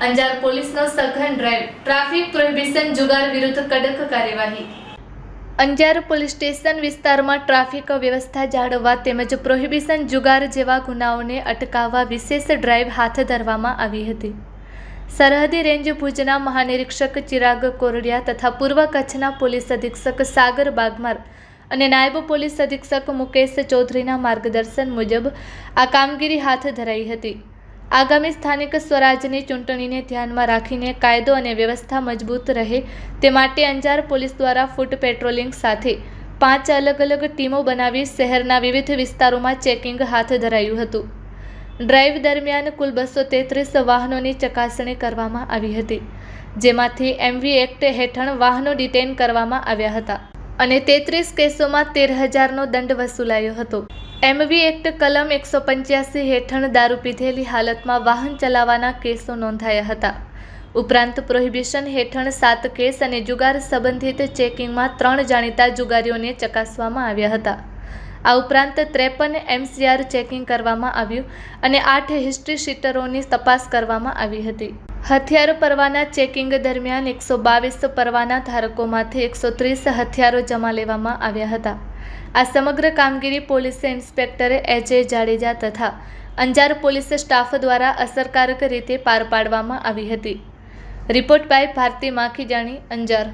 અંજાર પોલીસનો સઘન drive, traffic prohibition જુગાર વિરુદ્ધ કડક કાર્યવાહી। અંજાર પોલીસ સ્ટેશન વિસ્તારમાં ટ્રાફિક વ્યવસ્થા જાળવવા તેમજ પ્રોહિબિશન જુગાર જેવા ગુનાઓને અટકાવવા વિશેષ ડ્રાઈવ હાથ ધરવામાં આવી હતી। સરહદી રેન્જ ભુજના મહાનિરીક્ષક ચિરાગ કોરડિયા તથા પૂર્વ કચ્છના પોલીસ અધિક્ષક સાગર બાગમાર અને નાયબ પોલીસ અધિક્ષક મુકેશ ચૌધરીના માર્ગદર્શન મુજબ આ કામગીરી હાથ ધરાઈ હતી। આગામી સ્થાનિક સ્વરાજની ચૂંટણીને ધ્યાનમાં રાખીને કાયદો અને વ્યવસ્થા મજબૂત રહે તે માટે અંજાર પોલીસ દ્વારા ફૂટ પેટ્રોલિંગ સાથે 5 અલગ અલગ ટીમો બનાવી શહેરના વિવિધ વિસ્તારોમાં ચેકિંગ હાથ ધરાયું હતું। ડ્રાઈવ દરમિયાન કુલ 233 વાહનોની ચકાસણી કરવામાં આવી હતી, જેમાંથી એમવી એક્ટ હેઠળ વાહનો ડિટેઇન કરવામાં આવ્યા હતા અને 33 કેસોમાં 13,000નો દંડ વસૂલાયો હતો। એમવી એક્ટ કલમ 185 હેઠળ દારૂ પીધેલી હાલતમાં વાહન ચલાવવાના કેસો નોંધાયા હતા। ઉપરાંત પ્રોહિબિશન હેઠળ 7 કેસ અને જુગાર સંબંધિત ચેકિંગમાં 3 જાણીતા જુગારીઓને ચકાસવામાં આવ્યા હતા। આ ઉપરાંત 53 MCR ચેકિંગ કરવામાં આવ્યું અને 8 હિસ્ટ્રી શીટરોની તપાસ કરવામાં આવી હતી। હથિયાર પરવાના ચેકિંગ દરમિયાન 122 પરવાના ધારકોમાંથી 130 હથિયારો જમા લેવામાં આવ્યા હતા। આ સમગ્ર કામગીરી પોલીસ ઇન્સ્પેક્ટર એચ જાડેજા તથા અંજાર પોલીસ સ્ટાફ દ્વારા અસરકારક રીતે પાર પાડવામાં આવી હતી। Report by Bharti Makhijani, Anjar.